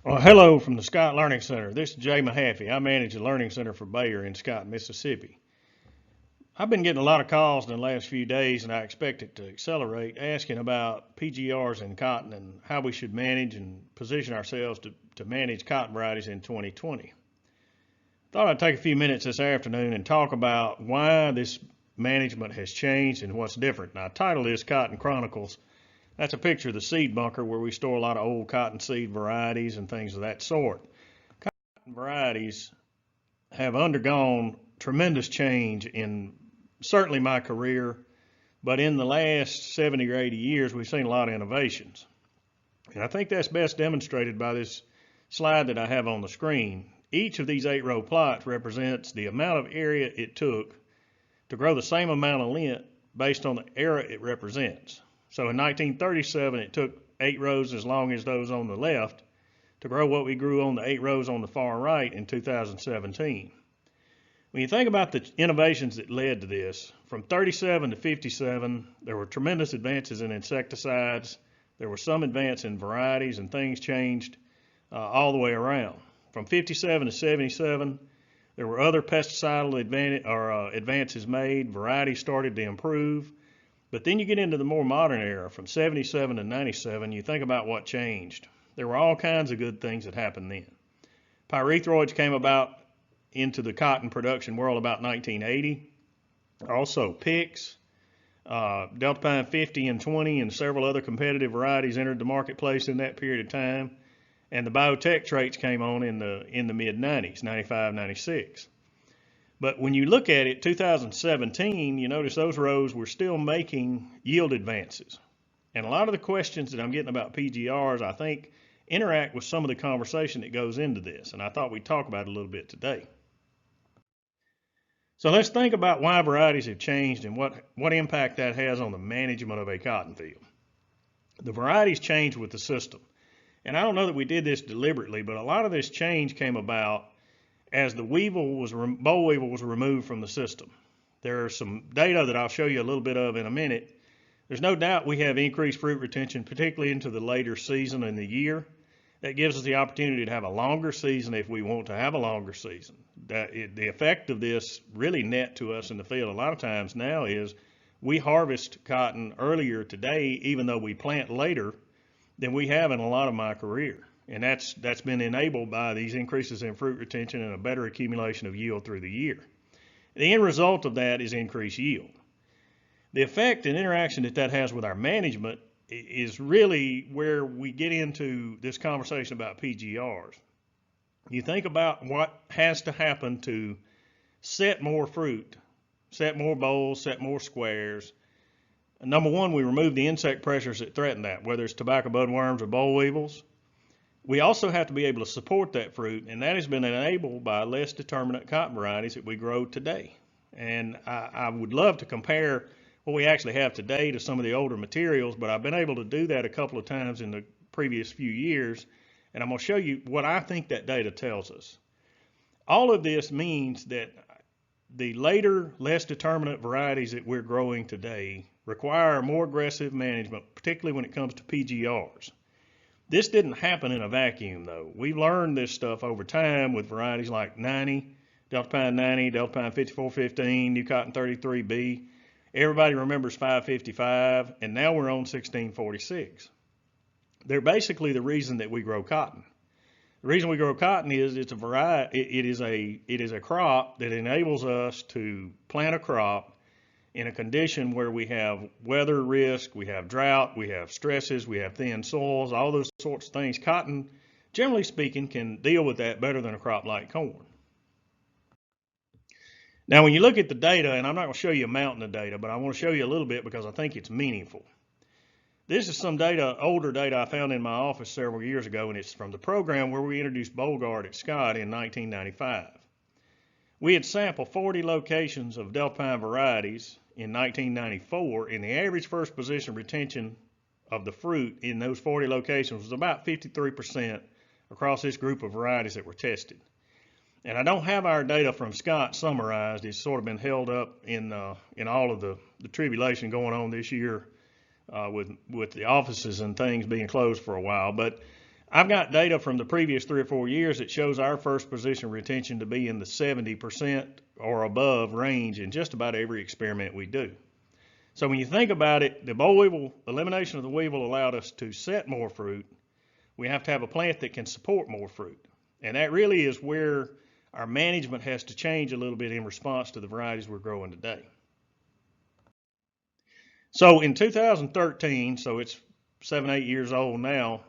Well, hello from the Scott Learning Center. This is Jay Mahaffey. I manage the Learning Center for Bayer in Scott, Mississippi. I've been getting a lot of calls in the last few days, and I expect it to accelerate, asking about PGRs in cotton and how we should manage and position ourselves to manage cotton varieties in 2020. Thought I'd take a few minutes this afternoon and talk about why this management has changed and what's different. Now, I titled this Cotton Chronicles. That's a picture of the seed bunker where we store a lot of old cotton seed varieties and things of that sort. Cotton varieties have undergone tremendous change in certainly my career, but in the last 70 or 80 years, we've seen a lot of innovations. And I think that's best demonstrated by this slide that I have on the screen. Each of these 8-row plots represents the amount of area it took to grow the same amount of lint based on the era it represents. So in 1937, it took 8 rows as long as those on the left to grow what we grew on the 8 rows on the far right in 2017. When you think about the innovations that led to this, from 37 to 57, there were tremendous advances in insecticides. There were some advance in varieties, and things changed all the way around. From 57 to 77, there were other pesticidal advances made. Varieties started to improve. But then you get into the more modern era, from 77 to 97, you think about what changed. There were all kinds of good things that happened then. Pyrethroids came about into the cotton production world about 1980. Also PICs, Delta Pine 50 and 20 and several other competitive varieties entered the marketplace in that period of time. And the biotech traits came on in the mid-90s, 95, 96. But when you look at it, 2017, you notice those rows were still making yield advances. And a lot of the questions that I'm getting about PGRs, I think, interact with some of the conversation that goes into this. And I thought we'd talk about it a little bit today. So let's think about why varieties have changed and what impact that has on the management of a cotton field. The varieties change with the system. And I don't know that we did this deliberately, but a lot of this change came about as the boll weevil was removed from the system. There's some data that I'll show you a little bit of in a minute. There's no doubt we have increased fruit retention, particularly into the later season in the year. That gives us the opportunity to have a longer season if we want to have a longer season. The effect of this really net to us in the field a lot of times now is we harvest cotton earlier today, even though we plant later, than we have in a lot of my career. And that's been enabled by these increases in fruit retention and a better accumulation of yield through the year. The end result of that is increased yield. The effect and interaction that has with our management is really where we get into this conversation about PGRs. You think about what has to happen to set more fruit, set more bowls, set more squares. Number one, we remove the insect pressures that threaten that, whether it's tobacco budworms or boll weevils. We also have to be able to support that fruit, and that has been enabled by less determinate cotton varieties that we grow today. And I would love to compare what we actually have today to some of the older materials, but I've been able to do that a couple of times in the previous few years, and I'm going to show you what I think that data tells us. All of this means that the later, less determinate varieties that we're growing today require more aggressive management, particularly when it comes to PGRs. This didn't happen in a vacuum, though. We've learned this stuff over time with varieties like 90, Delta Pine 90, Delta Pine 5415, New Cotton 33B. Everybody remembers 555, and now we're on 1646. They're basically the reason that we grow cotton. The reason we grow cotton is it's a variety. It is a crop that enables us to plant a crop in a condition where we have weather risk, we have drought, we have stresses, we have thin soils, all those sorts of things. Cotton, generally speaking, can deal with that better than a crop like corn. Now, when you look at the data, and I'm not going to show you a mountain of data, but I want to show you a little bit because I think it's meaningful. This is some data, older data I found in my office several years ago, and it's from the program where we introduced Bollgard at Scott in 1995. We had sampled 40 locations of Delta Pine varieties in 1994, and the average first position retention of the fruit in those 40 locations was about 53% across this group of varieties that were tested. And I don't have our data from Scott summarized. It's sort of been held up in all of the tribulation going on this year with the offices and things being closed for a while. But I've got data from the previous 3 or 4 years that shows our first position retention to be in the 70% or above range in just about every experiment we do. So when you think about it, the boll weevil, elimination of the weevil allowed us to set more fruit. We have to have a plant that can support more fruit. And that really is where our management has to change a little bit in response to the varieties we're growing today. So in 2013, so it's 7, 8 years old now,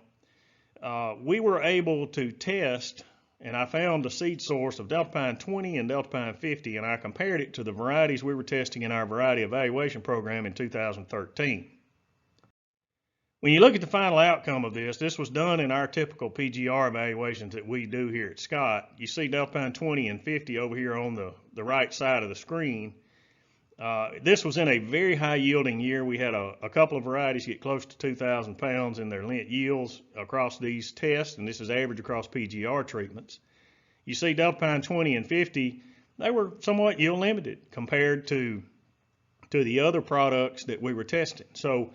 we were able to test, and I found the seed source of Delta Pine 20 and Delta Pine 50, and I compared it to the varieties we were testing in our variety evaluation program in 2013. When you look at the final outcome of this, this was done in our typical PGR evaluations that we do here at Scott. You see Delta Pine 20 and 50 over here on the right side of the screen. This was in a very high yielding year. We had a couple of varieties get close to 2,000 pounds in their lint yields across these tests, and this is average across PGR treatments. You see Delta Pine 20 and 50, they were somewhat yield limited compared to the other products that we were testing. So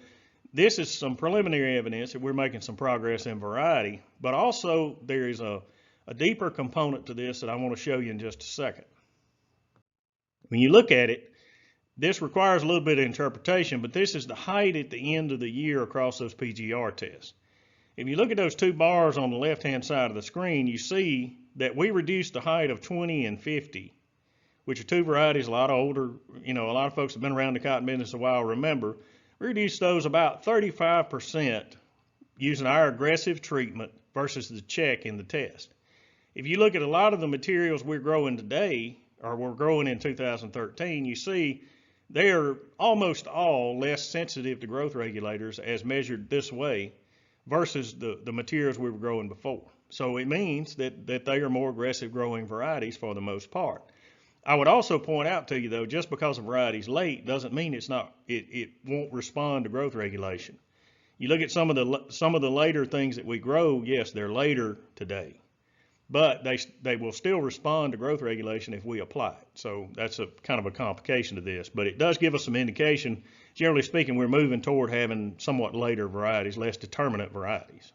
this is some preliminary evidence that we're making some progress in variety, but also there is a deeper component to this that I want to show you in just a second. When you look at it, this requires a little bit of interpretation, but this is the height at the end of the year across those PGR tests. If you look at those two bars on the left-hand side of the screen, you see that we reduced the height of 20 and 50, which are two varieties a lot older, a lot of folks have been around the cotton business a while remember. We reduced those about 35% using our aggressive treatment versus the check in the test. If you look at a lot of the materials we're growing today, or we're growing in 2013, you see they are almost all less sensitive to growth regulators as measured this way versus the materials we were growing before. So it means that they are more aggressive growing varieties for the most part. I would also point out to you though, just because a variety's late doesn't mean it won't respond to growth regulation. You look at some of the later things that we grow, yes, they're later today, but they will still respond to growth regulation if we apply it. So that's a kind of a complication to this, but it does give us some indication. Generally speaking, we're moving toward having somewhat later varieties, less determinate varieties.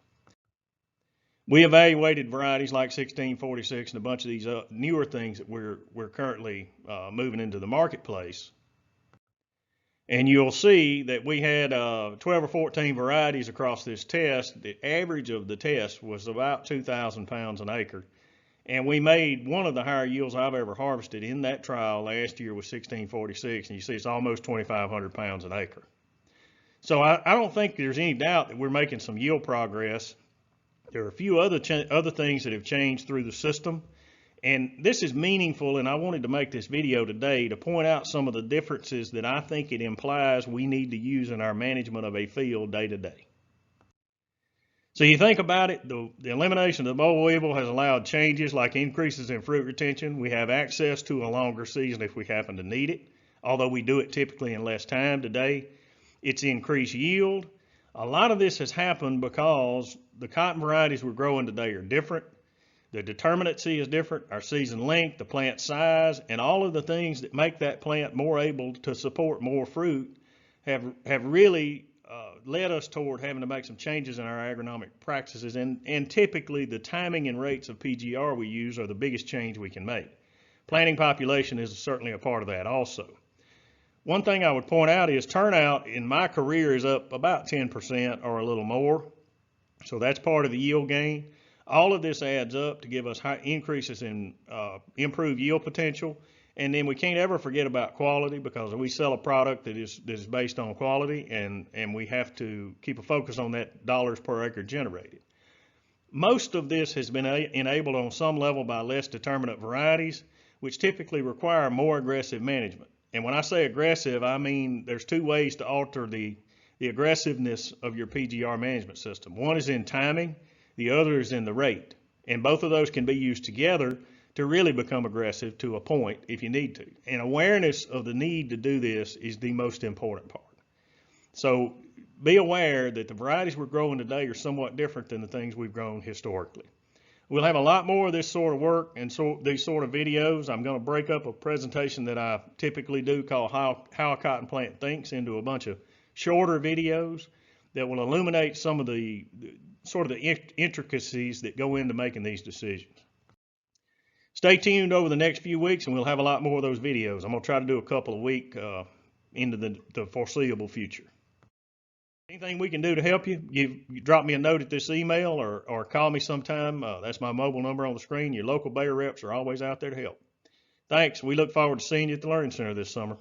We evaluated varieties like 1646 and a bunch of these newer things that we're currently moving into the marketplace. And you'll see that we had 12 or 14 varieties across this test. The average of the test was about 2,000 pounds an acre. And we made one of the higher yields I've ever harvested in that trial last year with 1646. And you see it's almost 2,500 pounds an acre. So I don't think there's any doubt that we're making some yield progress. There are a few other things that have changed through the system. And this is meaningful, and I wanted to make this video today to point out some of the differences that I think it implies we need to use in our management of a field day to day. So you think about it, the elimination of the boll weevil has allowed changes like increases in fruit retention. We have access to a longer season if we happen to need it, although we do it typically in less time today. It's increased yield. A lot of this has happened because the cotton varieties we're growing today are different. The determinacy is different, our season length, the plant size, and all of the things that make that plant more able to support more fruit have really led us toward having to make some changes in our agronomic practices. And typically the timing and rates of PGR we use are the biggest change we can make. Planting population is certainly a part of that also. One thing I would point out is turnout in my career is up about 10% or a little more. So that's part of the yield gain. All of this adds up to give us high increases in improved yield potential. And then we can't ever forget about quality because we sell a product that is based on quality, and we have to keep a focus on that dollars per acre generated. Most of this has been enabled on some level by less determinate varieties, which typically require more aggressive management. And when I say aggressive, I mean there's two ways to alter the aggressiveness of your PGR management system. One is in timing. The other is in the rate, and both of those can be used together to really become aggressive to a point if you need to. And awareness of the need to do this is the most important part. So be aware that the varieties we're growing today are somewhat different than the things we've grown historically. We'll have a lot more of this sort of work and these sort of videos. I'm going to break up a presentation that I typically do called How a Cotton Plant Thinks into a bunch of shorter videos that will illuminate some of the sort of the intricacies that go into making these decisions. Stay tuned over the next few weeks and we'll have a lot more of those videos. I'm going to try to do a couple a week into the foreseeable future. Anything we can do to help you, drop me a note at this email or call me sometime. That's my mobile number on the screen. Your local Bayer reps are always out there to help. Thanks. We look forward to seeing you at the Learning Center this summer.